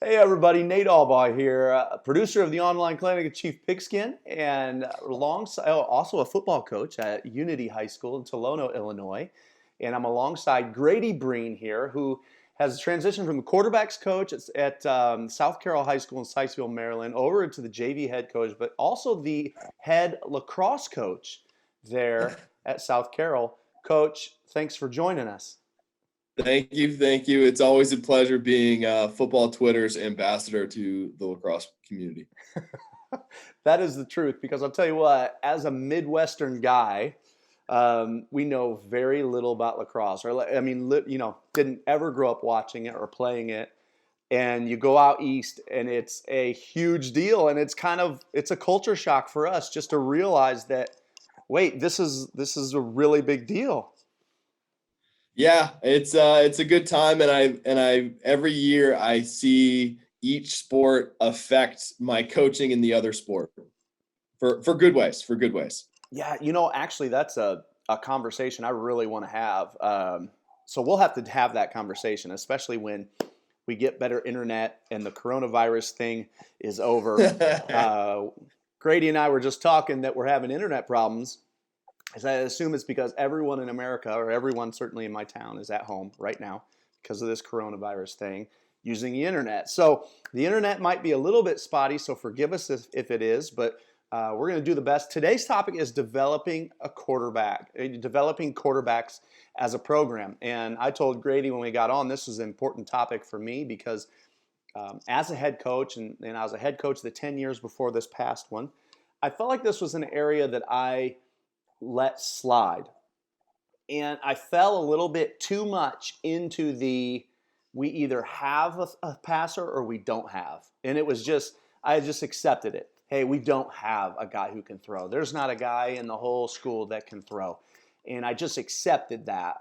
Hey everybody, Nate Albaugh here, producer of the online clinic at Chief Pigskin, and alongside, also a football coach at Unity High School in Tolono, Illinois. And I'm alongside Grady Breen here, who has transitioned from the quarterbacks coach at South Carroll High School in Sykesville, Maryland, over to the JV head coach, but also the head lacrosse coach there at South Carroll. Coach, thanks for joining us. Thank you. Thank you. It's always a pleasure being football Twitter's ambassador to the lacrosse community. That is the truth, because I'll tell you what, as a Midwestern guy, we know very little about lacrosse. Or I mean, didn't ever grow up watching it or playing it. And you go out east, and it's a huge deal, and it's a culture shock for us just to realize that, wait, this is a really big deal. Yeah, it's a good time, and I every year I see each sport affect my coaching in the other sport for good ways. For good ways. Yeah, actually, that's a conversation I really want to have. So we'll have to have that conversation, especially when we get better internet and the coronavirus thing is over. Grady and I were just talking that we're having internet problems. As I assume it's because everyone in America, or everyone certainly in my town, is at home right now because of this coronavirus thing using the internet. So the internet might be a little bit spotty, so forgive us if it is, but we're going to do the best. Today's topic is developing quarterbacks as a program. And I told Grady when we got on, this was an important topic for me because as a head coach, and I was a head coach the 10 years before this past one, I felt like this was an area that I let slide. And I fell a little bit too much into we either have a passer or we don't have. And I just accepted it. Hey, we don't have a guy who can throw. There's not a guy in the whole school that can throw. And I just accepted that.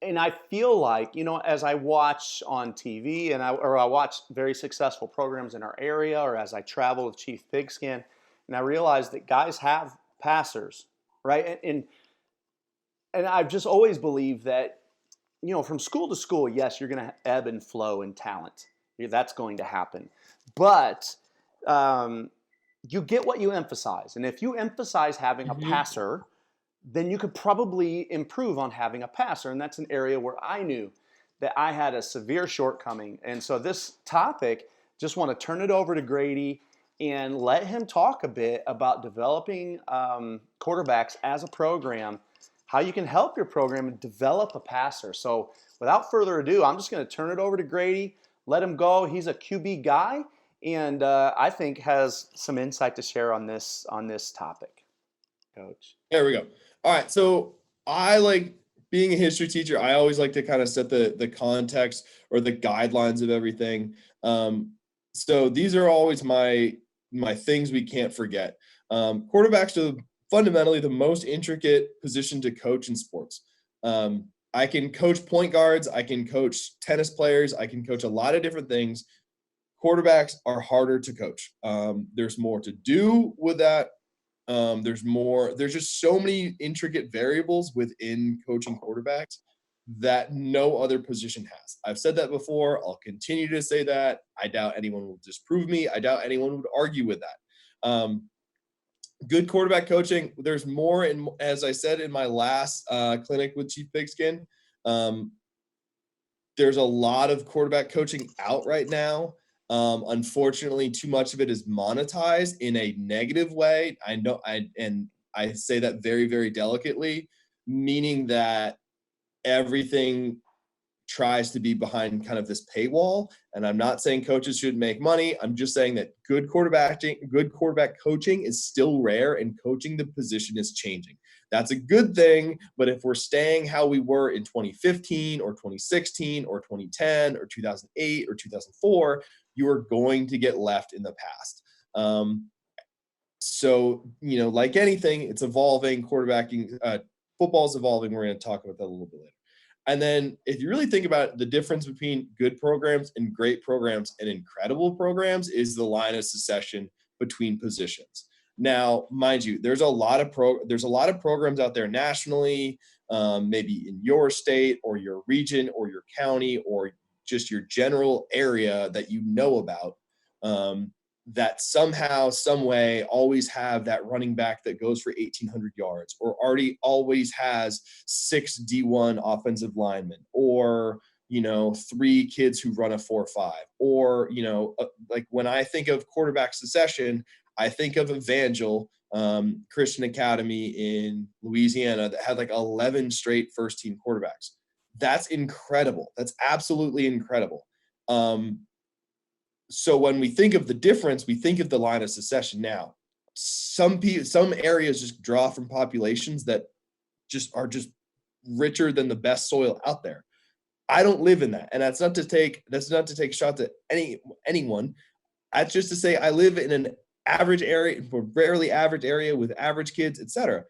And I feel like, as I watch on TV or I watch very successful programs in our area, or as I travel with Chief Pigskin, and I realize that guys have passers, right? And I've just always believed that, from school to school, yes, you're going to ebb and flow in talent. That's going to happen. But you get what you emphasize. And if you emphasize having a passer, then you could probably improve on having a passer. And that's an area where I knew that I had a severe shortcoming. And so this topic, just want to turn it over to Grady and let him talk a bit about developing quarterbacks as a program, how you can help your program develop a passer. So without further ado, I'm just going to turn it over to Grady, let him go. He's a QB guy, and I think has some insight to share on this topic. Coach. There we go. All right, so I like being a history teacher. I always like to kind of set the context or the guidelines of everything. So these are always my things we can't forget. Quarterbacks are fundamentally the most intricate position to coach in sports. I can coach point guards. I can coach tennis players. I can coach a lot of different things. Quarterbacks are harder to coach. There's more to do with that. There's just so many intricate variables within coaching quarterbacks that no other position has. I've said that before. I'll continue to say that. I doubt anyone will disprove me. I doubt anyone would argue with that. Good quarterback coaching, there's more, and as I said in my last clinic with Chief Pigskin, there's a lot of quarterback coaching out right now. Unfortunately, too much of it is monetized in a negative way. I say that very, very delicately, meaning that everything tries to be behind kind of this paywall. And I'm not saying coaches shouldn't make money. I'm just saying that good quarterback coaching is still rare, and coaching the position is changing. That's a good thing. But if we're staying how we were in 2015 or 2016 or 2010 or 2008 or 2004, you are going to get left in the past. So, like anything, it's evolving. Football's evolving. We're going to talk about that a little bit later. And then if you really think about the difference between good programs and great programs and incredible programs is the line of succession between positions. Now, mind you, there's a lot of programs out there nationally, maybe in your state or your region or your county or just your general area that you know about, that somehow, some way always have that running back that goes for 1,800 yards, or already always has 6 D1 offensive linemen, or, 3 kids who run a 4.5, or, like when I think of quarterback succession, I think of Evangel Christian Academy in Louisiana that had like 11 straight first team quarterbacks. That's incredible. That's absolutely incredible. So when we think of the difference, we think of the line of succession. Now, some areas just draw from populations that are just richer than the best soil out there. I don't live in that, and that's not to take shots at anyone. That's just to say I live in an average area, rarely average area with average kids, etc.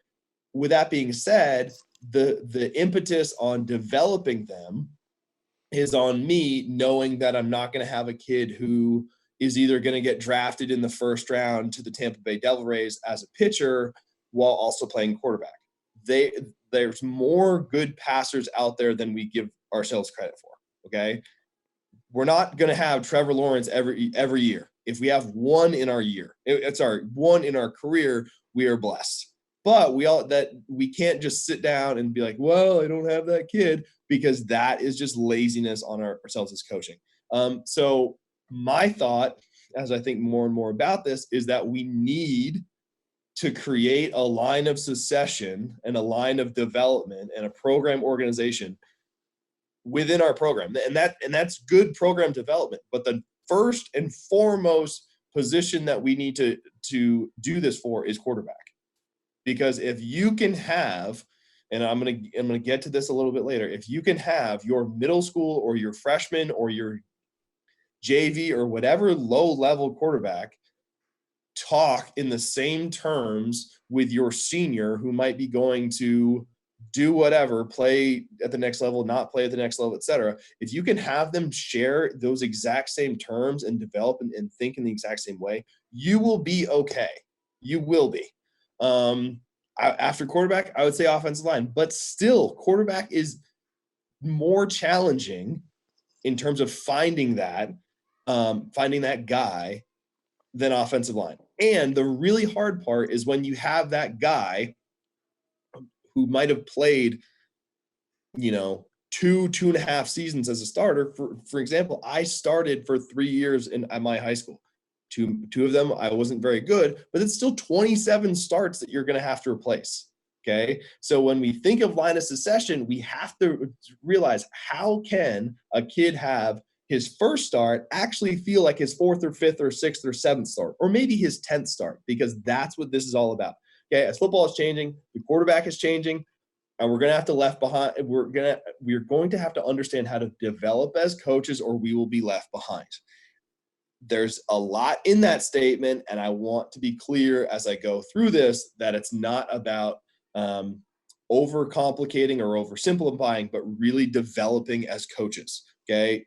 With that being said, the impetus on developing them is on me, knowing that I'm not going to have a kid who is either going to get drafted in the first round to the Tampa Bay Devil Rays as a pitcher while also playing quarterback. There's more good passers out there than we give ourselves credit for. Okay. We're not going to have Trevor Lawrence every year. If we have one in our one in our career, we are blessed. But we can't just sit down and be like, well, I don't have that kid, because that is just laziness on ourselves as coaching. So my thought, as I think more and more about this, is that we need to create a line of succession and a line of development and a program organization within our program. And that's good program development. But the first and foremost position that we need to do this for is quarterback. Because if you can have, and I'm gonna get to this a little bit later, if you can have your middle school or your freshman or your JV or whatever low-level quarterback talk in the same terms with your senior who might be going to do whatever, play at the next level, not play at the next level, etc. If you can have them share those exact same terms and develop and think in the exact same way, you will be okay. You will be. After quarterback, I would say offensive line, but still quarterback is more challenging in terms of finding that guy than offensive line. And the really hard part is when you have that guy who might have played, 2.5 seasons as a starter. For example, I started for 3 years at my high school. Two of them, I wasn't very good, but it's still 27 starts that you're going to have to replace. Okay. So when we think of line of succession, we have to realize, how can a kid have his first start actually feel like his 4th or 5th or 6th or 7th start, or maybe his 10th start, because that's what this is all about. Okay. As football is changing, the quarterback is changing, and we're going to have to we're going to have to understand how to develop as coaches, or we will be left behind. There's a lot in that statement, and I want to be clear as I go through this that it's not about overcomplicating or oversimplifying, but really developing as coaches. Okay.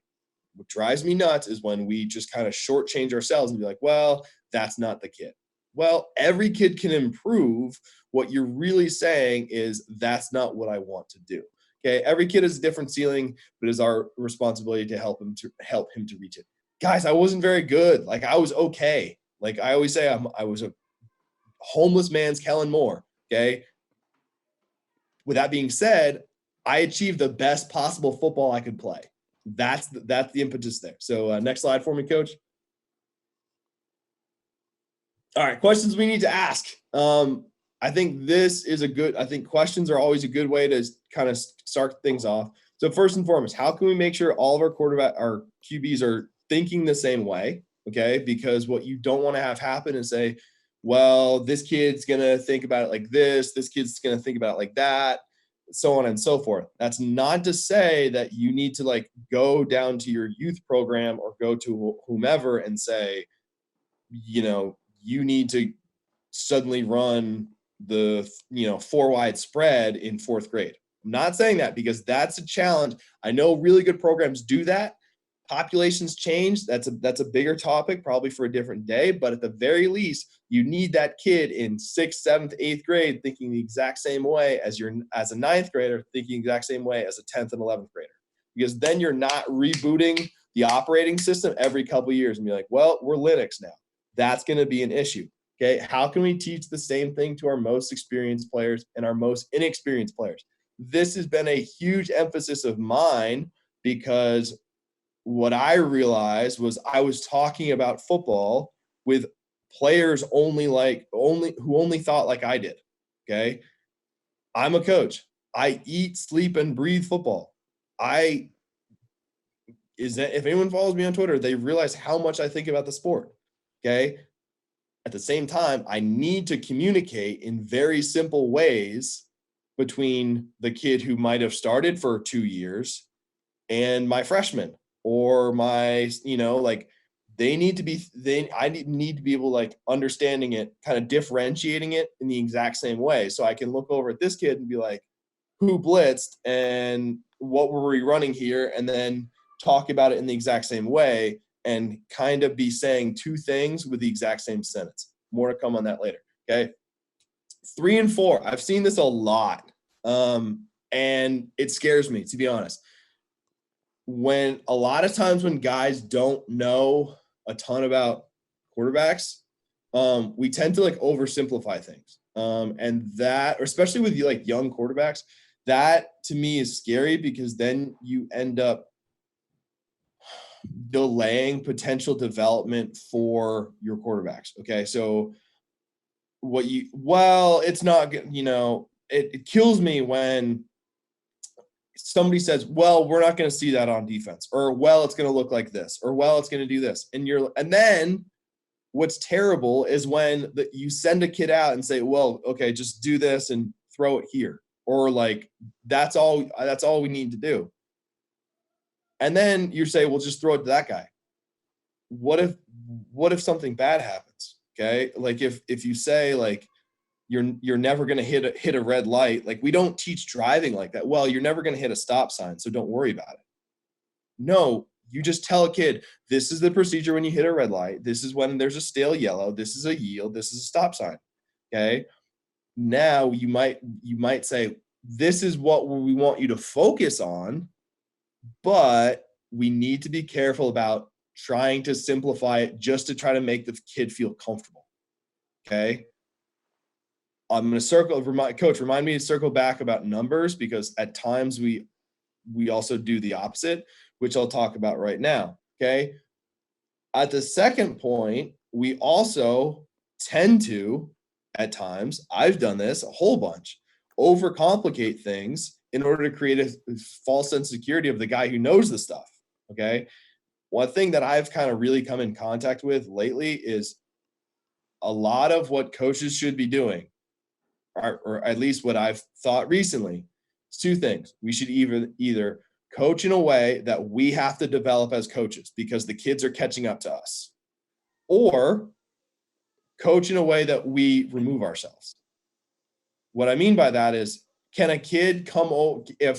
What drives me nuts is when we just kind of shortchange ourselves and be like, well, that's not the kid. Well, every kid can improve. What you're really saying is that's not what I want to do. Okay. Every kid has a different ceiling, but it's our responsibility to help him to reach it. Guys, I wasn't very good. Like, I was okay. Like I always say, I was a homeless man's Kellen Moore. Okay. With that being said, I achieved the best possible football I could play. That's the impetus there. So next slide for me, Coach. All right, questions we need to ask. I think questions are always a good way to kind of start things off. So first and foremost, how can we make sure all of our QBs are thinking the same way? Okay, because what you don't want to have happen is say, well, this kid's going to think about it like this kid's going to think about it like that, so on and so forth. That's not to say that you need to like go down to your youth program or go to whomever and say, you need to suddenly run the 4 wide spread in 4th grade. I'm not saying that, because that's a challenge. I know really good programs do that. Populations change. That's a bigger topic, probably for a different day. But at the very least, you need that kid in 6th, 7th, 8th grade thinking the exact same way as a 9th grader, thinking the exact same way as a 10th and 11th grader. because then you're not rebooting the operating system every couple of years and be like, well, we're Linux now. That's going to be an issue. Okay. How can we teach the same thing to our most experienced players and our most inexperienced players? This has been a huge emphasis of mine, because what I realized was I was talking about football with players who only thought like I did. Okay. I'm a coach. I eat, sleep, and breathe football. If anyone follows me on Twitter, they realize how much I think about the sport. Okay. At the same time, I need to communicate in very simple ways between the kid who might have started for 2 years and my freshman, or my, I need to be able to like understanding it, kind of differentiating it in the exact same way. So I can look over at this kid and be like, who blitzed and what were we running here? And then talk about it in the exact same way and kind of be saying two things with the exact same sentence. More to come on that later. Okay. 3 and 4. I've seen this a lot. And it scares me, to be honest. When a lot of times when guys don't know a ton about quarterbacks, we tend to like oversimplify things. And that, or especially with like young quarterbacks, that to me is scary, because then you end up delaying potential development for your quarterbacks. Okay. So it's not, it kills me when somebody says, well, we're not going to see that on defense, or, well, it's going to look like this, or, well, it's going to do this. And then what's terrible is when you send a kid out and say, well, okay, just do this and throw it here. Or like, that's all we need to do. And then you say, well, just throw it to that guy. What if something bad happens? Okay. Like if you say like, you're never going to hit a red light. Like, we don't teach driving like that. Well, you're never going to hit a stop sign, so don't worry about it. No, you just tell a kid, this is the procedure when you hit a red light. This is when there's a stale yellow. This is a yield. This is a stop sign. Okay. Now you might say, this is what we want you to focus on, but we need to be careful about trying to simplify it just to try to make the kid feel comfortable. Okay. I'm going to coach, remind me to circle back about numbers, because at times we also do the opposite, which I'll talk about right now. Okay. At the second point, we also tend to, at times, I've done this a whole bunch, overcomplicate things in order to create a false sense of security of the guy who knows the stuff. Okay. One thing that I've kind of really come in contact with lately is a lot of what coaches should be doing, or at least what I've thought recently, is two things. We should either coach in a way that we have to develop as coaches because the kids are catching up to us, or coach in a way that we remove ourselves. What I mean by that is, can a kid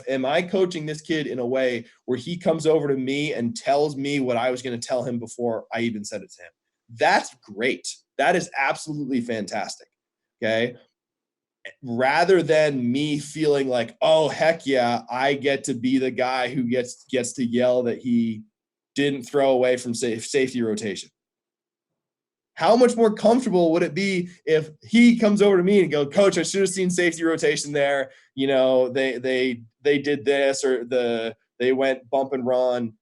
am I coaching this kid in a way where he comes over to me and tells me what I was going to tell him before I even said it to him? That's great. That is absolutely fantastic. Okay. Rather than me feeling like, oh, heck yeah, I get to be the guy who gets to yell that he didn't throw away from safety rotation. How much more comfortable would it be if he comes over to me and goes, Coach, I should have seen safety rotation there. They did this, or they went bump and run.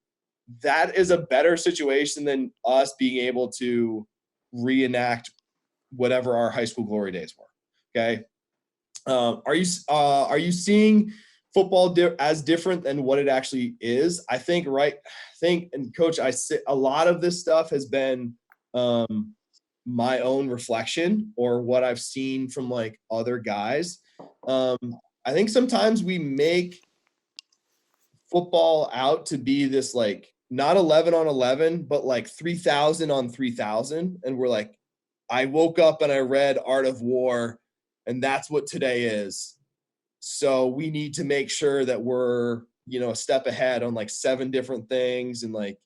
That is a better situation than us being able to reenact whatever our high school glory days were. Okay. Are you seeing football as different than what it actually is? I think, and Coach, a lot of this stuff has been my own reflection, or what I've seen from like other guys. I think sometimes we make football out to be this like not 11 on 11, but like 3,000 on 3,000. And we're like, I woke up and I read Art of War, and that's what today is. So we need to make sure that we're, a step ahead on like 7 different things, and like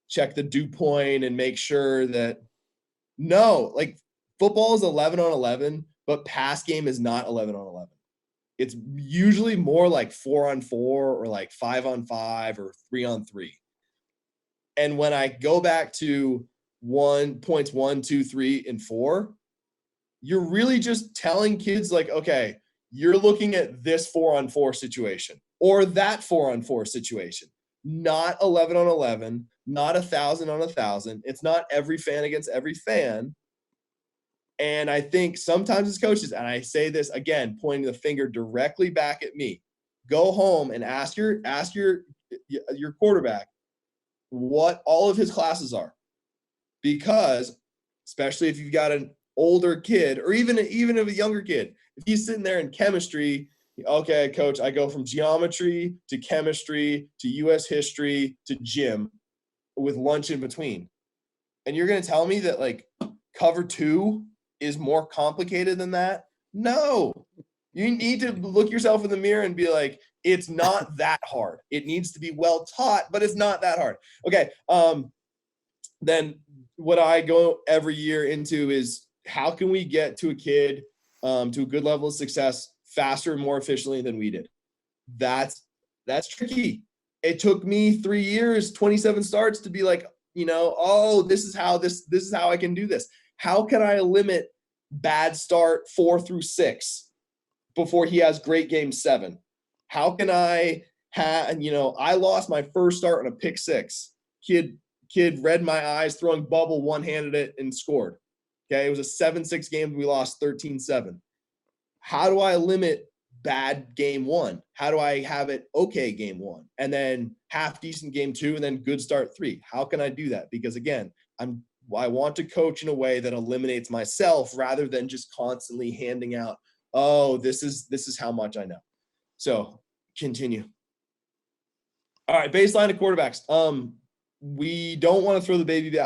check the dew point and make sure that no, like football is 11 on 11, but pass game is not 11 on 11. It's usually more like 4-on-4 or like 5-on-5 or 3-on-3. And when I go back to points 1, 2, 3, and 4, you're really just telling kids like, okay, you're looking at this 4-on-4 situation or that 4-on-4 situation, not 11-on-11, not 1,000-on-1,000. It's not every fan against every fan. And I think sometimes as coaches, and I say this again, pointing the finger directly back at me, go home and ask your quarterback what all of his classes are. Because especially if you've got an older kid or even if a younger kid, if he's sitting there in chemistry, okay, coach, I go from geometry to chemistry to US history to gym with lunch in between. And you're going to tell me that like cover 2 is more complicated than that? No. You need to look yourself in the mirror and be like, it's not that hard. It needs to be well taught, but it's not that hard. Okay. Then what I go every year into is how can we get to a kid to a good level of success faster and more efficiently than we did? That's tricky. It took me 3 years, 27 starts to be like, oh, this is how I can do this. How can I limit bad start 4 through 6 before he has great game 7? How can I I lost my first start on a pick 6. Kid read my eyes, throwing bubble, one-handed it and scored. Okay, it was a 7-6 game. We lost 13-7. How do I limit bad game 1? How do I have it okay game 1 and then half decent game 2 and then good start 3? How can I do that? Because again, I want to coach in a way that eliminates myself rather than just constantly handing out, oh, this is how much I know. So continue. All right, baseline of quarterbacks. We don't want to throw the baby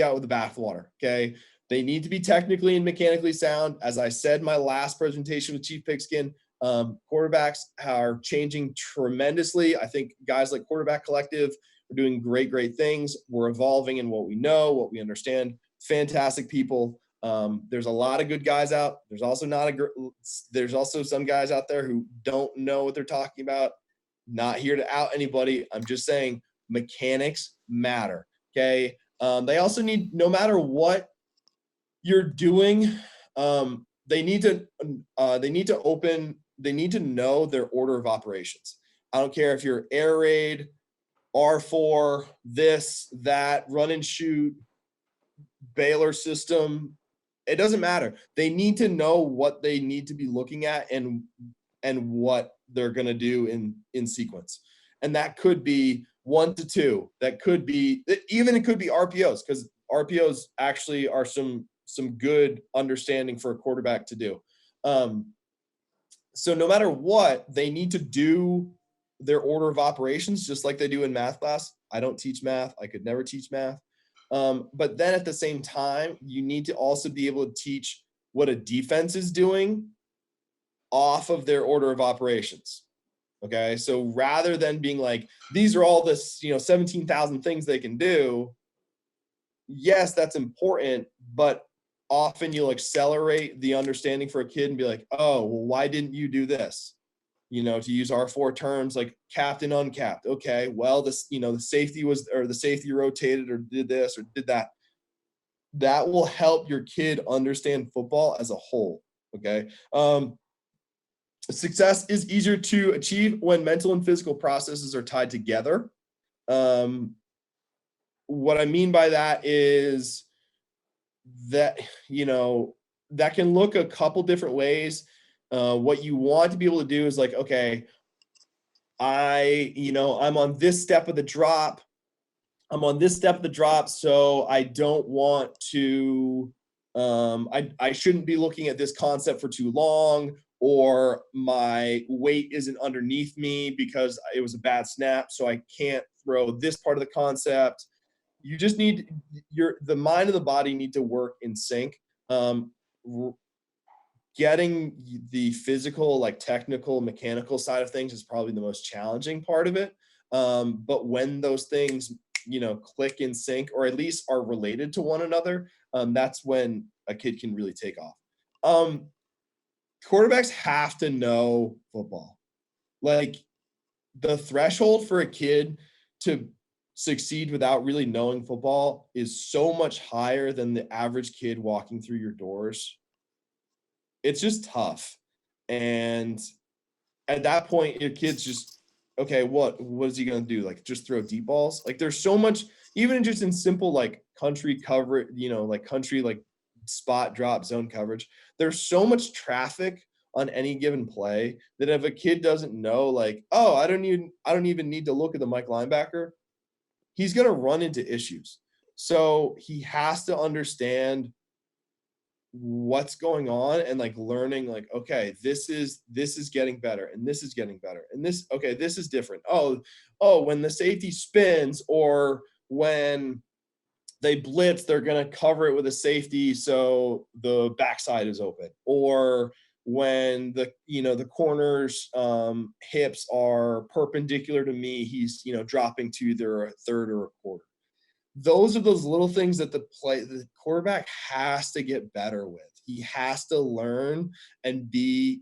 out with the bathwater. Okay, they need to be technically and mechanically sound. As I said, my last presentation with Chief Pigskin, quarterbacks are changing tremendously. I think guys like Quarterback Collective are doing great things. We're evolving in what we know, what we understand. Fantastic people. There's a lot of good guys out. There's also some guys out there who don't know what they're talking about. Not here to out anybody. I'm just saying mechanics matter. Okay. They also need, no matter what you're doing, they need to know their order of operations. I don't care if you're air raid, R4, this, that, run and shoot, Baylor system. It doesn't matter. They need to know what they need to be looking at and what they're going to do in sequence. And that could be 1 to 2. That could be even, it could be RPOs, because RPOs actually are some good understanding for a quarterback to do. So no matter what, they need to do their order of operations just like they do in math class. I don't teach math. I could never teach math. But then at the same time, you need to also be able to teach what a defense is doing off of their order of operations. Okay. So rather than being like, these are all this, 17,000 things they can do. Yes, that's important, but often you'll accelerate the understanding for a kid and be like, oh, well, why didn't you do this? To use our 4 terms like capped and uncapped. Okay, well, this, the safety rotated or did this or did that. That will help your kid understand football as a whole. Okay. Success is easier to achieve when mental and physical processes are tied together. What I mean by that is that, that can look a couple different ways. What you want to be able to do is like, okay, I'm on this step of the drop. So I don't want to, I shouldn't be looking at this concept for too long, or my weight isn't underneath me because it was a bad snap, so I can't throw this part of the concept. You just need the mind and the body need to work in sync. Getting the physical, like technical, mechanical side of things is probably the most challenging part of it. But when those things, click in sync, or at least are related to one another, that's when a kid can really take off. quarterbacks have to know football. Like, the threshold for a kid to succeed without really knowing football is so much higher than the average kid walking through your doors. It's just tough. And at that point, your kid's just, okay, what is he going to do? Like, just throw deep balls? Like, there's so much, even just in simple, like, country coverage, like country, like spot drop zone coverage, there's so much traffic on any given play that if a kid doesn't know, like, oh, I don't even need to look at the Mike linebacker, he's going to run into issues. So he has to understand what's going on and like learning, like, okay, this is getting better, and this is getting better, and this, okay, this is different. When the safety spins, or when they blitz, they're going to cover it with a safety so the backside is open, or when the corner's hips are perpendicular to me, he's dropping to either a third or a quarter. Those are those little things that the quarterback has to get better with. He has to learn and be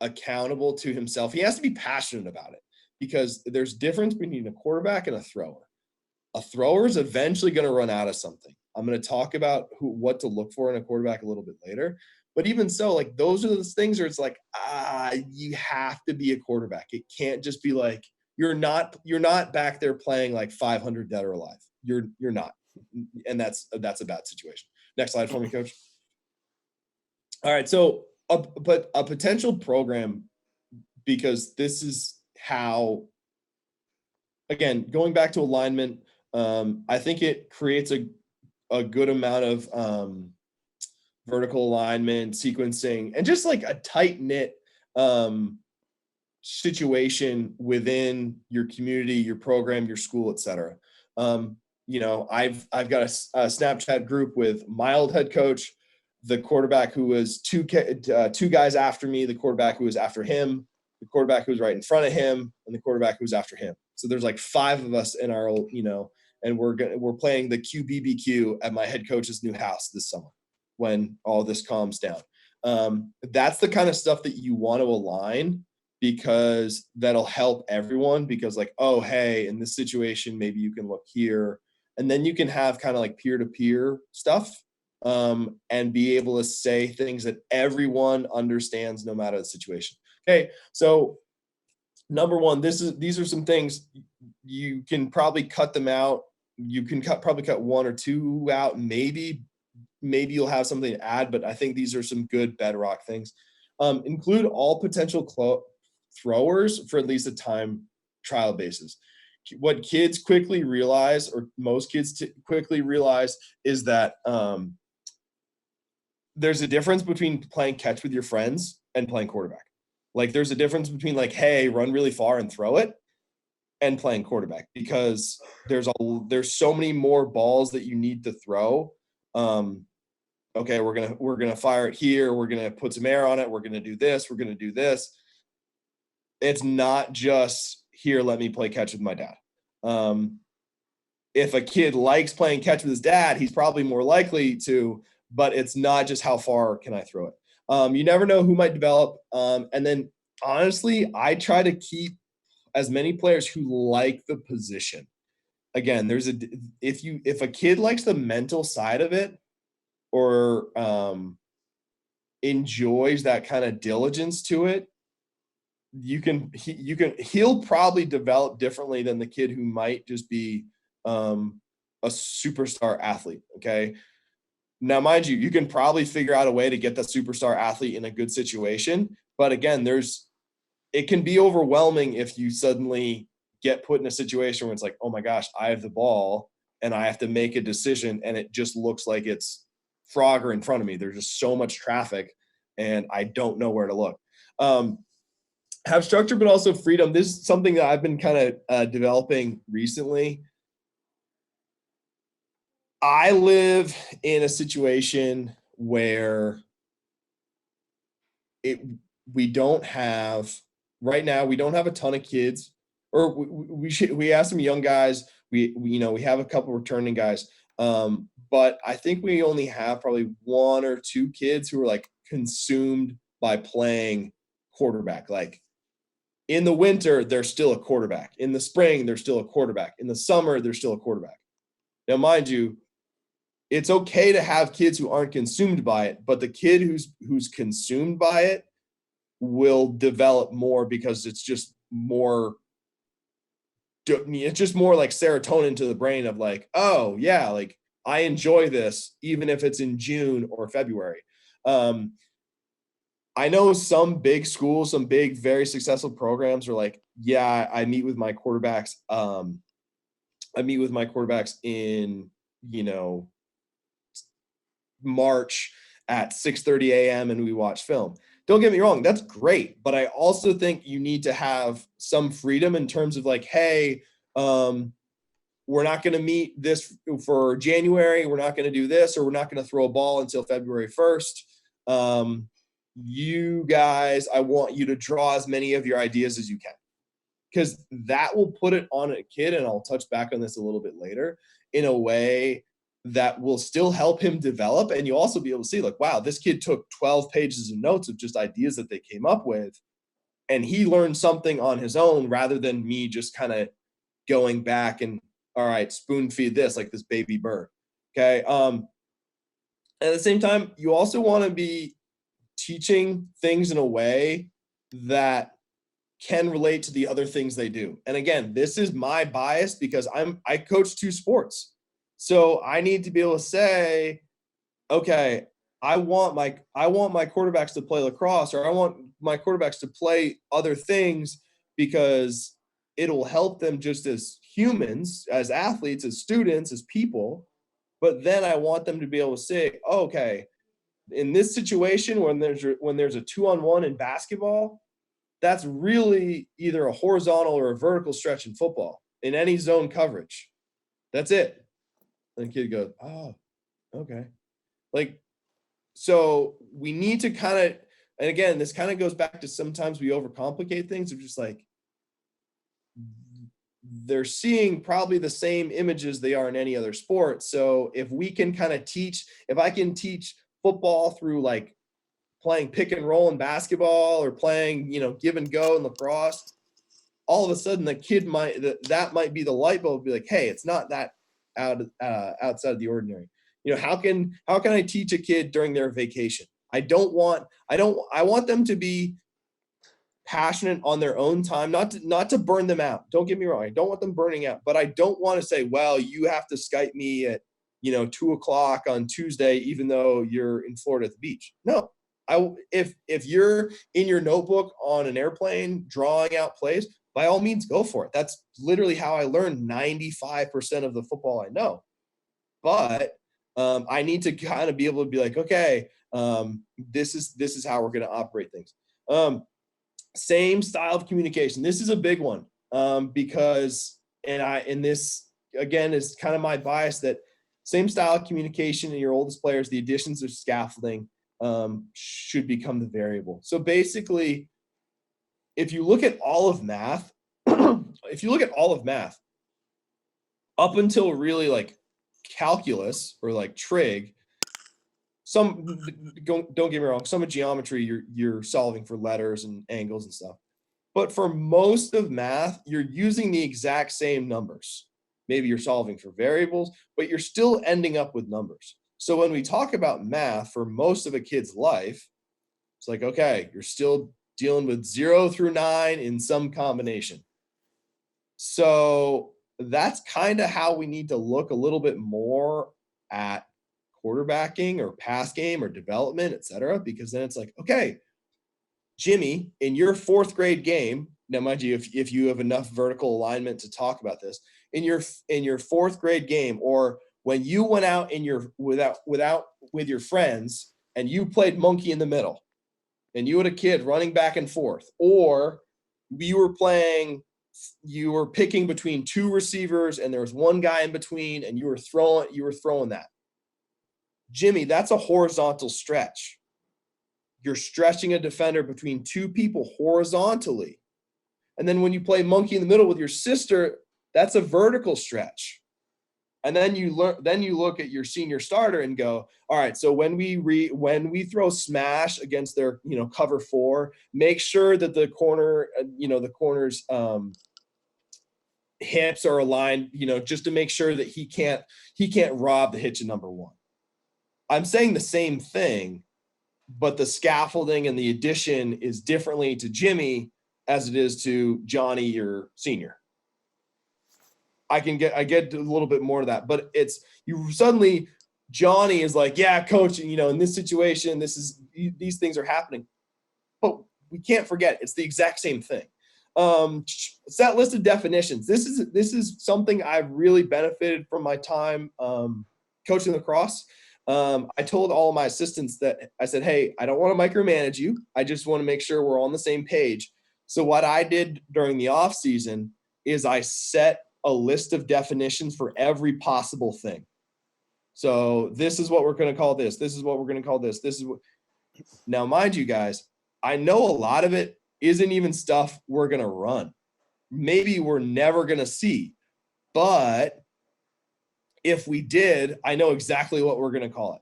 accountable to himself. He has to be passionate about it, because there's difference between a quarterback and a thrower. A thrower is eventually going to run out of something. I'm going to talk about what to look for in a quarterback a little bit later. But even so, like, those are those things where it's like, you have to be a quarterback. It can't just be like, you're not back there playing like 500 dead or alive. You're not. And that's a bad situation. Next slide for me, coach. All right. So a potential program, because this is how, again, going back to alignment, I think it creates a good amount of vertical alignment, sequencing, and just like a tight knit situation within your community, your program, your school, etc. I've got a Snapchat group with my old head coach, the quarterback who was two guys after me, the quarterback who was after him, the quarterback who was right in front of him, and the quarterback who was after him. So there's like 5 of us in our old, and we're playing the QBBQ at my head coach's new house this summer when all this calms down. That's the kind of stuff that you want to align, because that'll help everyone, because like, oh, hey, in this situation, maybe you can look here. And then you can have kind of like peer-to-peer stuff, and be able to say things that everyone understands no matter the situation. Okay, so number one, these are some things you can probably cut them out. You can probably cut 1 or 2 out. Maybe you'll have something to add, but I think these are some good bedrock things. Include all potential throwers for at least a time trial basis. What kids quickly realize, or most kids quickly realize, is that there's a difference between playing catch with your friends and playing quarterback. Like, there's a difference between like, hey, run really far and throw it, and playing quarterback, because there's so many more balls that you need to throw. Okay, we're gonna fire it here. We're gonna put some air on it. We're gonna do this. We're gonna do this. It's not just, here, let me play catch with my dad. If a kid likes playing catch with his dad, he's probably more likely to, but it's not just how far can I throw it. You never know who might develop. And then honestly, I try to keep as many players who like the position. Again, if a kid likes the mental side of it, or enjoys that kind of diligence to it, he'll probably develop differently than the kid who might just be a superstar athlete. Okay. Now, mind you, you can probably figure out a way to get that superstar athlete in a good situation. But again, it can be overwhelming if you suddenly get put in a situation where it's like, oh my gosh, I have the ball and I have to make a decision, and it just looks like it's Frogger in front of me. There's just so much traffic and I don't know where to look. Have structure, but also freedom. This is something that I've been kind of developing recently. I live in a situation where we don't have a ton of kids, or we have some young guys. We have a couple returning guys. But I think we only have probably 1 or 2 kids who are like consumed by playing quarterback. Like in the winter, they're still a quarterback. In the spring, they're still a quarterback. In the summer, they're still a quarterback. Now, mind you, it's okay to have kids who aren't consumed by it, but the kid who's consumed by it will develop more because it's just more like serotonin to the brain of like, oh yeah, like I enjoy this even if it's in June or February. I know some big schools, some big, very successful programs are like, yeah, I meet with my quarterbacks. I meet with my quarterbacks in, March at 6:30 a.m. and we watch film. Don't get me wrong, that's great, but I also think you need to have some freedom in terms of like, hey, we're not going to meet this for January. We're not going to do this, or we're not going to throw a ball until February 1st. You guys, I want you to draw as many of your ideas as you can, because that will put it on a kid, and I'll touch back on this a little bit later, in a way that will still help him develop. And you'll also be able to see like, wow, this kid took 12 pages of notes of just ideas that they came up with, and he learned something on his own rather than me just kind of going back and, all right, spoon feed this like this baby bird. Okay. At the same time, you also want to be teaching things in a way that can relate to the other things they do. And again, this is my bias because I coach 2 sports. So I need to be able to say, okay, I want my quarterbacks to play lacrosse, or I want my quarterbacks to play other things because it'll help them just as humans, as athletes, as students, as people. But then I want them to be able to say, oh, okay, in this situation when there's a 2-on-1 in basketball, that's really either a horizontal or a vertical stretch in football in any zone coverage. That's it. And the kid goes, oh, okay. Like, so we need to kind of, and again, this kind of goes back to sometimes we overcomplicate things of just like, they're seeing probably the same images they are in any other sport. So if we can kind of if I can teach football through like playing pick and roll in basketball, or playing, give and go in lacrosse, all of a sudden the kid that might be the light bulb, be like, hey, it's not that outside of the ordinary. How can I teach a kid during their vacation? I want them to be passionate on their own time, not to burn them out. Don't get me wrong. I don't want them burning out, but I don't want to say, well, you have to Skype me at, 2:00 on Tuesday, even though you're in Florida at the beach. No, if you're in your notebook on an airplane drawing out plays, by all means, go for it. That's literally how I learned 95% of the football I know. But I need to kind of be able to be like, okay, this is how we're going to operate things. Same style of communication. This is a big one, because, and this again is kind of my bias, that same style of communication in your oldest players, the additions of scaffolding should become the variable. So basically, if you look at all of math, up until really like calculus or like trig, don't get me wrong, some of geometry you're solving for letters and angles and stuff. But for most of math, you're using the exact same numbers. Maybe you're solving for variables, but you're still ending up with numbers. So when we talk about math for most of a kid's life, it's like, okay, you're still dealing with 0 through 9 in some combination. So that's kind of how we need to look a little bit more at quarterbacking or pass game or development, et cetera, because then it's like, okay, Jimmy, in your 4th grade game, now mind you, if you have enough vertical alignment to talk about this, in your 4th grade game, or when you went out with your friends and you played monkey in the middle, and you had a kid running back and forth, or you were picking between 2 receivers and there was one guy in between, and you were throwing that. Jimmy, that's a horizontal stretch. You're stretching a defender between 2 people horizontally. And then when you play monkey in the middle with your sister, that's a vertical stretch. And then you look at your senior starter and go, all right, so when we throw smash against their, cover 4, make sure that the corner's hips are aligned, just to make sure that he can't rob the hitch of number 1. I'm saying the same thing, but the scaffolding and the addition is differently to Jimmy as it is to Johnny, your senior. I get a little bit more of that, but it's Johnny is like, yeah, coach, in this situation, these things are happening, but we can't forget it's the exact same thing. It's that list of definitions. This is something I've really benefited from my time coaching lacrosse. I told all of my assistants that I said, hey, I don't want to micromanage you. I just want to make sure we're on the same page. So what I did during the off season is I set a list of definitions for every possible thing. So this is what we're going to call this. This is what we're going to call this. This is what. Now, mind you guys, I know a lot of it isn't even stuff we're going to run. Maybe we're never going to see. But if we did, I know exactly what we're going to call it.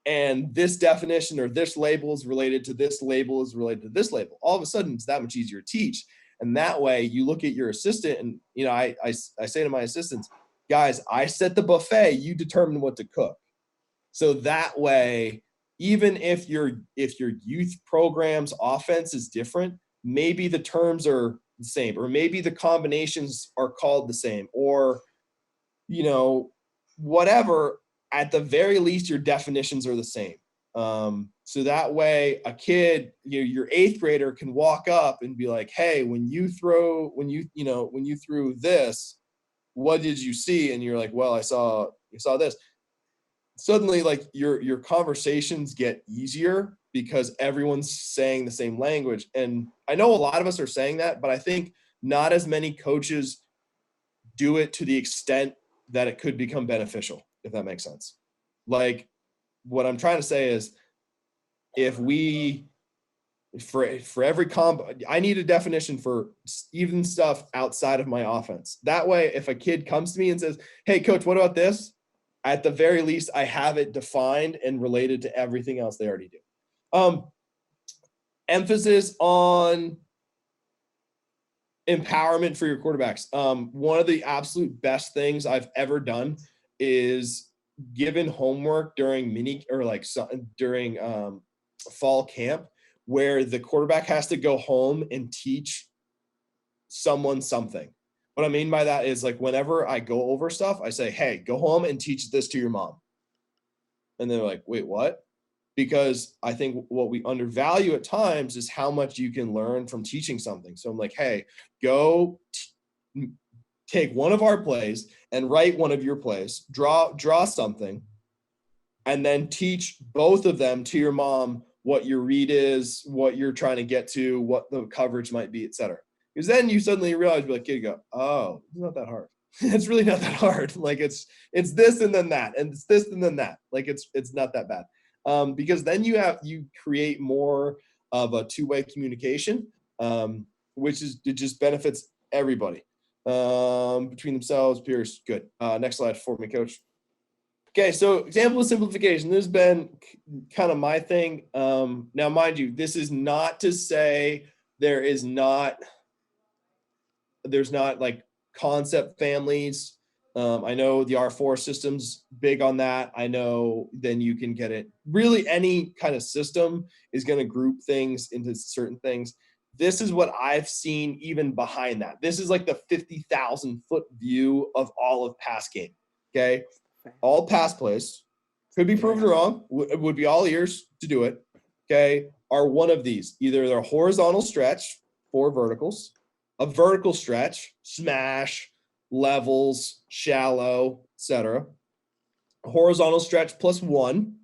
And this definition or this label is related to this label is related to this label. All of a sudden, it's that much easier to teach. And that way you look at your assistant and, I say to my assistants, guys, I set the buffet, you determine what to cook. So that way, even if your youth program's offense is different, maybe the terms are the same, or maybe the combinations are called the same, or, whatever, at the very least, your definitions are the same. So that way a kid, your 8th grader can walk up and be like, hey, when you threw this, what did you see? And you're like, well, I saw this. Suddenly, like your conversations get easier because everyone's saying the same language. And I know a lot of us are saying that, but I think not as many coaches do it to the extent that it could become beneficial, if that makes sense. Like, what I'm trying to say is, if we, for every combo, I need a definition for even stuff outside of my offense. That way, if a kid comes to me and says, hey, coach, what about this? At the very least, I have it defined and related to everything else they already do. Emphasis on empowerment for your quarterbacks. One of the absolute best things I've ever done is given homework during during fall camp, where the quarterback has to go home and teach someone something. What I mean by that is, like, whenever I go over stuff, I say, hey, go home and teach this to your mom. And they're like, wait, what? Because I think what we undervalue at times is how much you can learn from teaching something. So I'm like, hey, go take one of our plays and write one of your plays, draw something, and then teach both of them to your mom, what your read is, what you're trying to get to, what the coverage might be, et cetera. Because then you suddenly realize, you're like, kid, go, oh, it's not that hard. It's really not that hard. Like, it's this and then that, and it's this and then that. Like, it's not that bad. Because then you create more of a two-way communication, which it just benefits everybody between themselves, peers. Good. Next slide for me, coach. Okay, so example of simplification. This has been kind of my thing. Now, mind you, this is not to say there's not like concept families. I know the R4 system's big on that. I know then you can get it. Really, any kind of system is going to group things into certain things. This is what I've seen even behind that. This is like the 50,000 foot view of all of pass game. Okay. All pass plays, could be proven wrong, would be all ears to do it. Okay. Are one of these. Either they're a horizontal stretch, 4 verticals, a vertical stretch, smash, levels, shallow, etc. Horizontal stretch plus 1,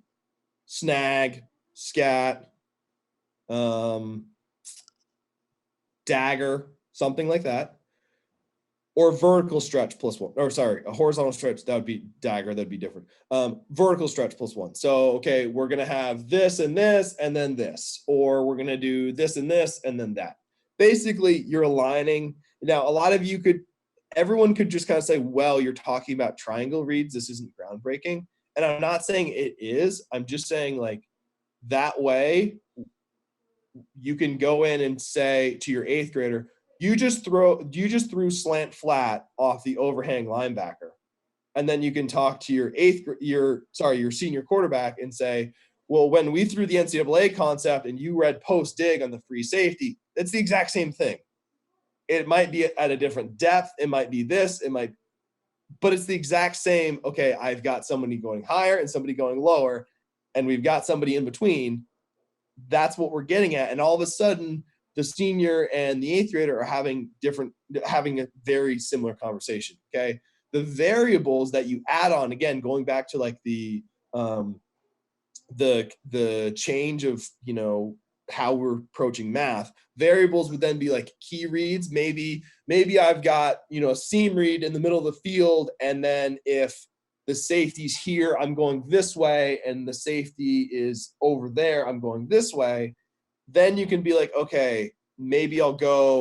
snag, scat, dagger, something like that. Or vertical stretch plus 1. Or sorry, a horizontal stretch, that would be dagger, that'd be different. Vertical stretch plus 1. So, okay, we're going to have this and then this. Or we're going to do this and then that. Basically, you're aligning. Now, a lot of you could everyone could just kind of say, well, you're talking about triangle reads. This isn't groundbreaking. And I'm not saying it is. I'm just saying like that way you can go in and say to your 8th grader, you just threw slant flat off the overhang linebacker. And then you can talk to your senior quarterback and say, well, when we threw the NCAA concept and you read post dig on the free safety, it's the exact same thing. It might be at a different depth. It might be this, but it's the exact same. Okay, I've got somebody going higher and somebody going lower, and we've got somebody in between. That's what we're getting at. And all of a sudden, the senior and the 8th grader are having a very similar conversation. Okay. The variables that you add on, again, going back to like the change of, how we're approaching math, variables would then be like key reads. Maybe I've got, a seam read in the middle of the field. And then if the safety's here, I'm going this way, and the safety is over there, I'm going this way. Then you can be like, okay, maybe I'm going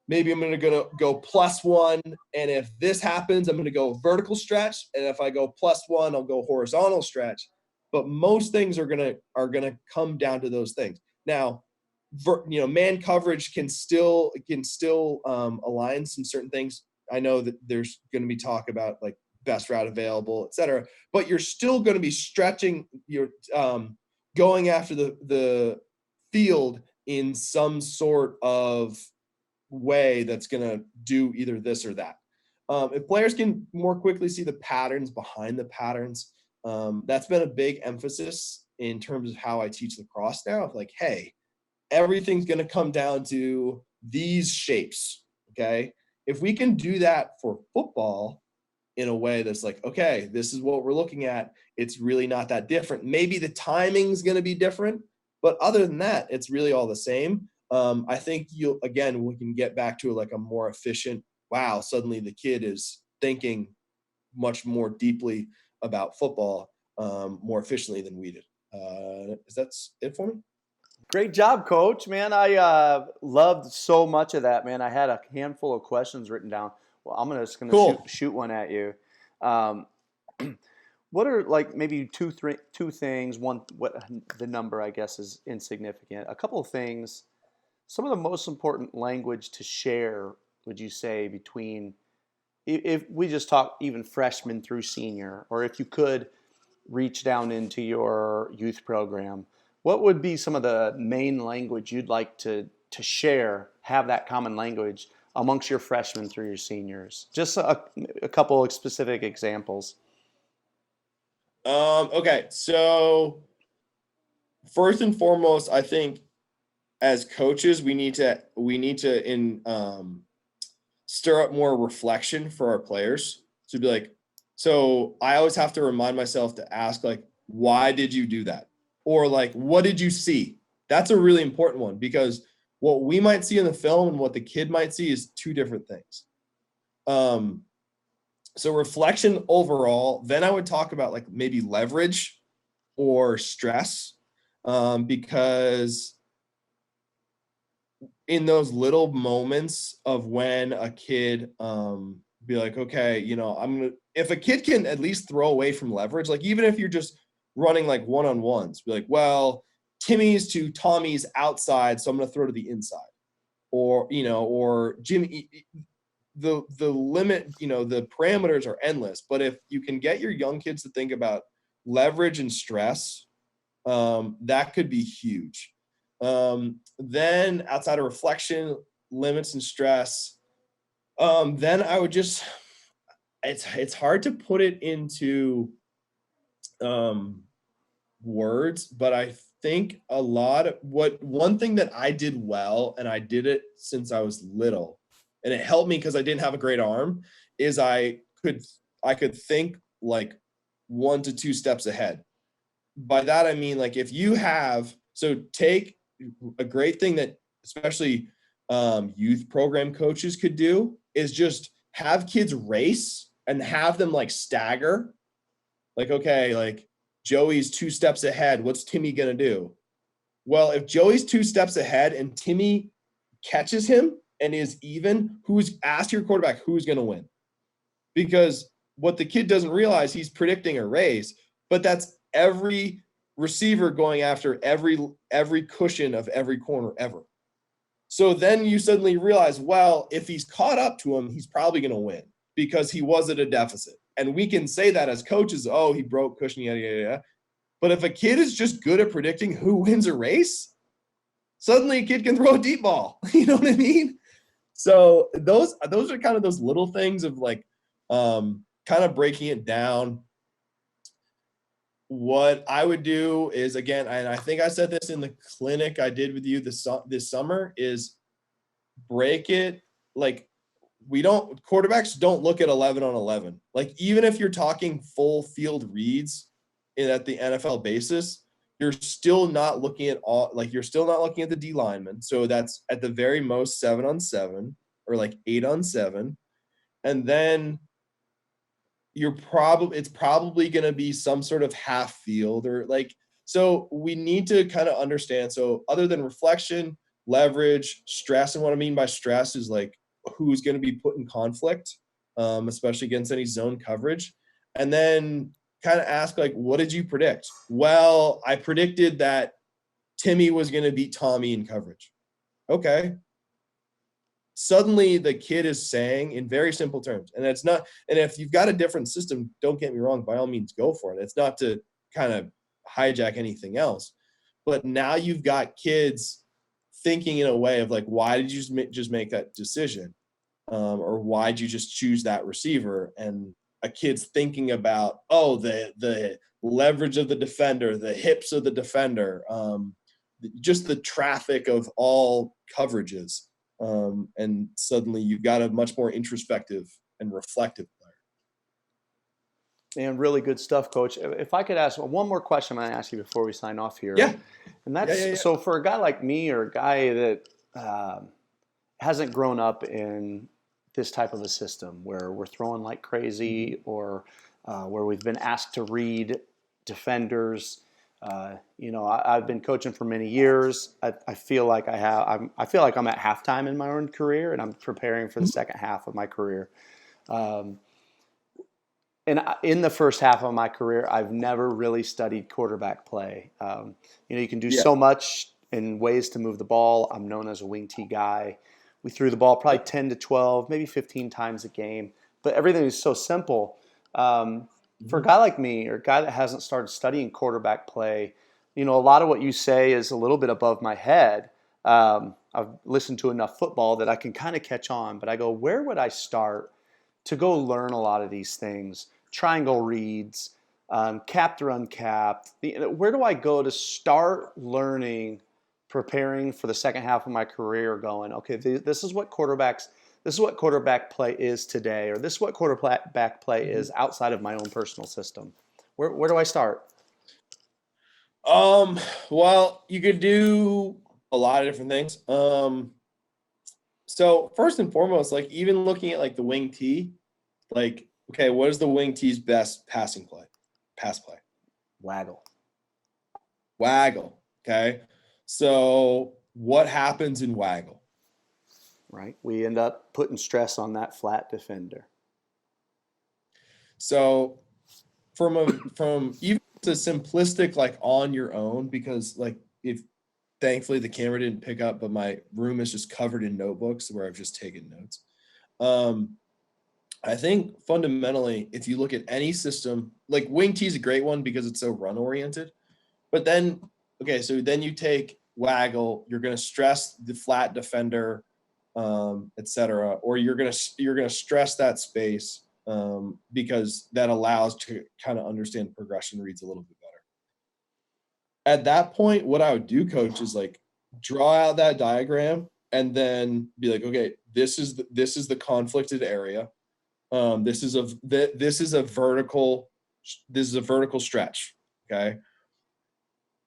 to go +1. And if this happens, I'm going to go vertical stretch. And if I go +1, I'll go horizontal stretch. But most things are going to come down to those things. Now, man coverage can still align some certain things. I know that there's going to be talk about like best route available, et cetera, but you're still going to be stretching, you're going after the field in some sort of way that's going to do either this or that. If players can more quickly see the patterns behind the patterns, that's been a big emphasis in terms of how I teach lacrosse now. Of like, hey, everything's going to come down to these shapes. Okay. If we can do that for football in a way that's like, okay, this is what we're looking at, it's really not that different. Maybe the timing's going to be different, but other than that, it's really all the same. I think we can get back to like a more efficient, wow, suddenly the kid is thinking much more deeply about football more efficiently than we did. Is that it for me? Great job, Coach. Man, I loved so much of that. Man, I had a handful of questions written down. Well, I'm just gonna Cool. shoot one at you. Um, what are like maybe two things? One, what the number I guess is insignificant. A couple of things. Some of the most important language to share, would you say, between if we just talk even freshman through senior, or if you could reach down into your youth program, what would be some of the main language you'd like to share, have that common language amongst your freshmen through your seniors? Just a couple of specific examples. Okay, so first and foremost, I think as coaches, we need to stir up more reflection for our players to be like, so I always have to remind myself to ask like, why did you do that? Or like, what did you see? That's a really important one, because what we might see in the film and what the kid might see is two different things. So reflection overall, then I would talk about like maybe leverage or stress, because in those little moments of when a kid be like, okay, if a kid can at least throw away from leverage, like even if you're just running like one-on-ones, be like, well, Timmy's to Tommy's outside, so I'm going to throw to the inside, or Jimmy, the limit, the parameters are endless. But if you can get your young kids to think about leverage and stress, that could be huge. Then outside of reflection, limits and stress, then I would just, it's hard to put it into words, but I think one thing that I did well, and I did it since I was little, and it helped me because I didn't have a great arm, is I could think like 1 to 2 steps ahead. By that, I mean, like if you have, so take a great thing that especially youth program coaches could do is just have kids race and have them like stagger. Like, okay, like Joey's 2 steps ahead. What's Timmy going to do? Well, if Joey's 2 steps ahead and Timmy catches him, and is even, ask your quarterback who's going to win. Because what the kid doesn't realize, he's predicting a race, but that's every receiver going after every cushion of every corner ever. So then you suddenly realize, well, if he's caught up to him, he's probably going to win because he was at a deficit. And we can say that as coaches, oh, he broke cushion, yada, yada, yada. But if a kid is just good at predicting who wins a race, suddenly a kid can throw a deep ball. You know what I mean? So those are kind of those little things of like kind of breaking it down. What I would do is, again, and I think I said this in the clinic I did with you this summer, is break it. Like, quarterbacks don't look at 11 on 11. Like, even if you're talking full field reads at the NFL basis, you're still not looking at you're still not looking at the D lineman. So that's at the very most 7 on 7 or like 8 on 7. And then it's probably going to be some sort of half field or like, so we need to kind of understand. So other than reflection, leverage, stress, and what I mean by stress is like who's going to be put in conflict, especially against any zone coverage. And then kind of ask, like, what did you predict? Well, I predicted that Timmy was going to beat Tommy in coverage. Okay. Suddenly the kid is saying in very simple terms, and it's not, and if you've got a different system, don't get me wrong, by all means go for it. It's not to kind of hijack anything else, but now you've got kids thinking in a way of like, why did you just make that decision? Or why'd you just choose that receiver? And a kid's thinking about, oh, the leverage of the defender, the hips of the defender, just the traffic of all coverages. And suddenly you've got a much more introspective and reflective player. And really good stuff, Coach. If I could ask one more question, I'm going to ask you before we sign off here. Yeah. And that's so for a guy like me or a guy that hasn't grown up in this type of a system where we're throwing like crazy or where we've been asked to read defenders. I've been coaching for many years. I feel like I'm at halftime in my own career, and I'm preparing for the second half of my career. And in the first half of my career, I've never really studied quarterback play. You can do so much in ways to move the ball. I'm known as a wing T guy. We threw the ball probably 10 to 12, maybe 15 times a game, but everything is so simple. For a guy like me or a guy that hasn't started studying quarterback play, a lot of what you say is a little bit above my head. I've listened to enough football that I can kind of catch on, but I go, where would I start to go learn a lot of these things? Triangle reads, capped or uncapped. Where do I go to start learning, preparing for the second half of my career, going, okay, this is what quarterback play is today, or this is what quarterback play is outside of my own personal system. Where do I start? Well, you could do a lot of different things. So first and foremost, like even looking at like the wing T, like, okay, what is the wing T's best pass play? Waggle. Okay. So what happens in waggle? Right. We end up putting stress on that flat defender. So from even to simplistic, like on your own, because like if thankfully the camera didn't pick up, but my room is just covered in notebooks where I've just taken notes. I think fundamentally, if you look at any system, like wing T is a great one because it's so run oriented, but then, okay, so then you take waggle, you're going to stress the flat defender, et cetera, or you're going to stress that space because that allows to kind of understand progression reads a little bit better. At that point, what I would do, coach, is like draw out that diagram and then be like, okay, this is the conflicted area. This is a vertical stretch. Okay.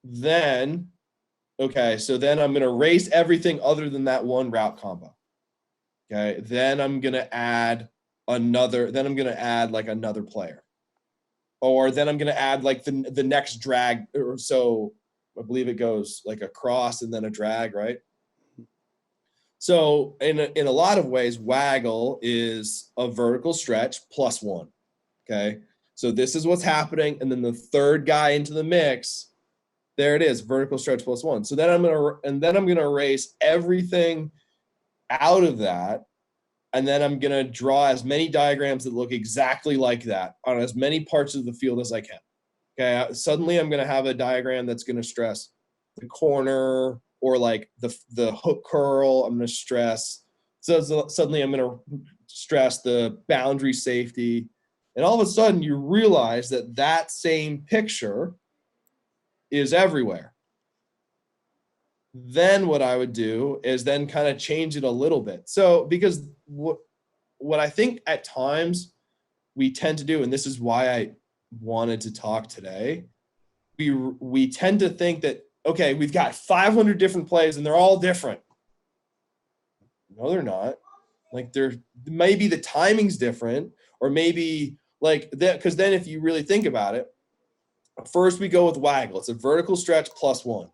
Then, so then I'm going to erase everything other than that one route combo. Okay. Then I'm going to add like another player, or then I'm going to add like the next drag. Or so I believe it goes like a cross and then a drag. Right. So in a lot of ways, waggle is a vertical stretch plus one. Okay. So this is what's happening. And then the third guy into the mix, there it is, vertical stretch plus one. So then I'm going to erase everything out of that. And then I'm going to draw as many diagrams that look exactly like that on as many parts of the field as I can. Okay. Suddenly I'm going to have a diagram that's going to stress the corner or like the hook curl. I'm going to stress. So suddenly I'm going to stress the boundary safety. And all of a sudden you realize that that same picture is everywhere. Then what I would do is then kind of change it a little bit. So because what I think at times we tend to do, and this is why I wanted to talk today, we tend to think that, okay, we've got 500 different plays and they're all different. No, they're not. Like maybe the timing's different, or maybe like that, because then if you really think about it, first we go with waggle. It's a vertical stretch plus one.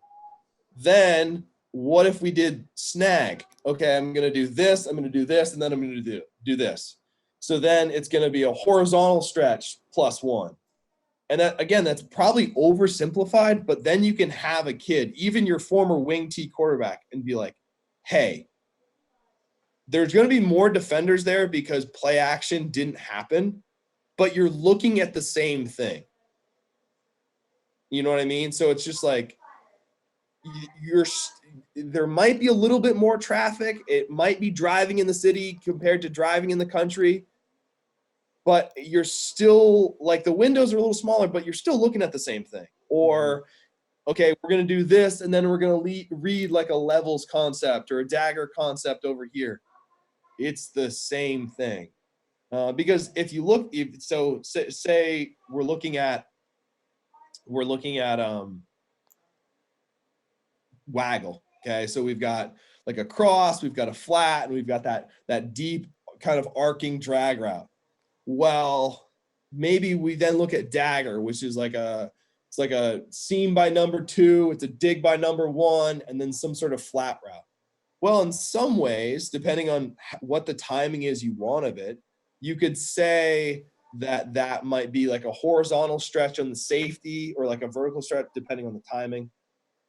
Then what if we did snag? Okay, I'm going to do this, I'm going to do this, and then I'm going to do this. So then it's going to be a horizontal stretch plus one. And that, again, that's probably oversimplified, but then you can have a kid, even your former wing T quarterback, and be like, hey, there's going to be more defenders there because play action didn't happen, but you're looking at the same thing. You know what I mean? So it's just like, there might be a little bit more traffic. It might be driving in the city compared to driving in the country, but you're still like, the windows are a little smaller, but you're still looking at the same thing. Or, okay, we're going to do this, and then we're going to read like a levels concept or a dagger concept over here. It's the same thing. Because if you look, say we're looking at waggle. Okay, so we've got like a cross, we've got a flat, and we've got that deep kind of arcing drag route. Well, maybe we then look at dagger, which is it's like a seam by number 2, it's a dig by number 1, and then some sort of flat route. Well, in some ways, depending on what the timing is you want of it, you could say that might be like a horizontal stretch on the safety, or like a vertical stretch, depending on the timing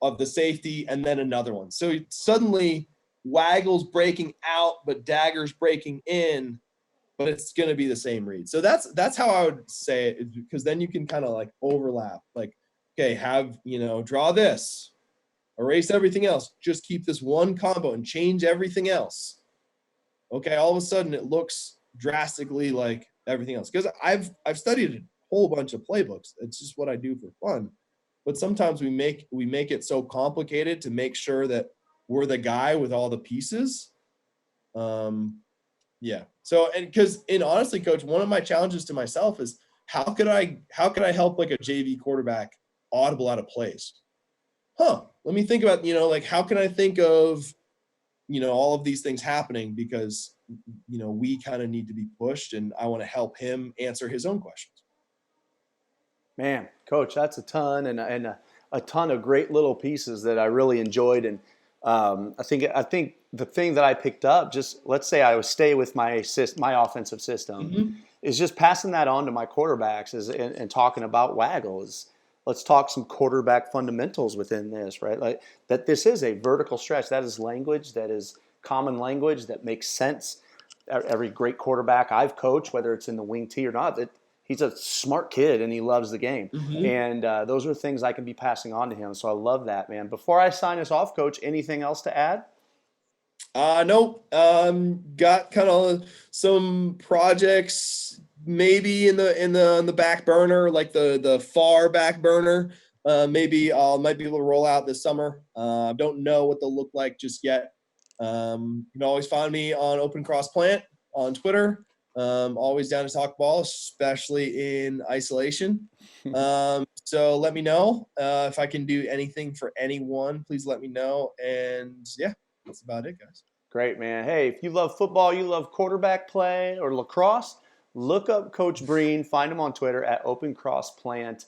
of the safety, and then another one. So suddenly waggle's breaking out, but dagger's breaking in, but it's going to be the same read. So that's how I would say it, because then you can kind of like overlap. Like, okay, draw this, erase everything else, just keep this one combo and change everything else. Okay, all of a sudden it looks drastically like everything else. Because I've studied a whole bunch of playbooks. It's just what I do for fun. But sometimes we make it so complicated to make sure that we're the guy with all the pieces. Yeah. So, and because honestly, coach, one of my challenges to myself is how could I help like a JV quarterback audible out of plays? Let me think about, like, how can I think of, all of these things happening, because, we kind of need to be pushed, and I want to help him answer his own questions. Man, coach, that's a ton, and a ton of great little pieces that I really enjoyed. And I think the thing that I picked up, just let's say I would stay with my offensive system, is just passing that on to my quarterbacks and talking about waggles. Let's talk some quarterback fundamentals within this, right? Like that this is a vertical stretch. That is language, that is common language that makes sense. Every great quarterback I've coached, whether it's in the wing T or not, he's a smart kid and he loves the game. And those are things I can be passing on to him. So I love that, man. Before I sign us off, coach, anything else to add? Nope. Got kind of some projects maybe in the back burner, like the far back burner. Maybe might be able to roll out this summer. Don't know what they'll look like just yet. You can always find me on Open Cross Plant on Twitter. Always down to talk ball, especially in isolation. So let me know if I can do anything for anyone. Please let me know. And yeah, that's about it, guys. Great, man. Hey, if you love football, you love quarterback play or lacrosse, look up Coach Breen. Find him on Twitter at Open Cross Plant.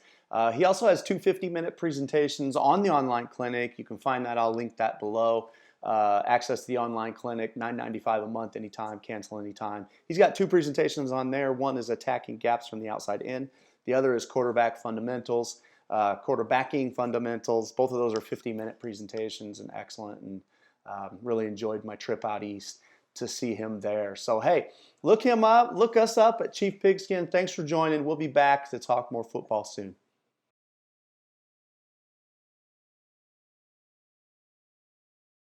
He also has 2 50-minute presentations on the online clinic. You can find that. I'll link that below. access to the online clinic, $9.95 a month, anytime, cancel anytime. He's got 2 presentations on there. One is attacking gaps from the outside in. The other is quarterbacking fundamentals. Both of those are 50-minute presentations and excellent, and really enjoyed my trip out east to see him there. So, hey, look him up. Look us up at Chief Pigskin. Thanks for joining. We'll be back to talk more football soon.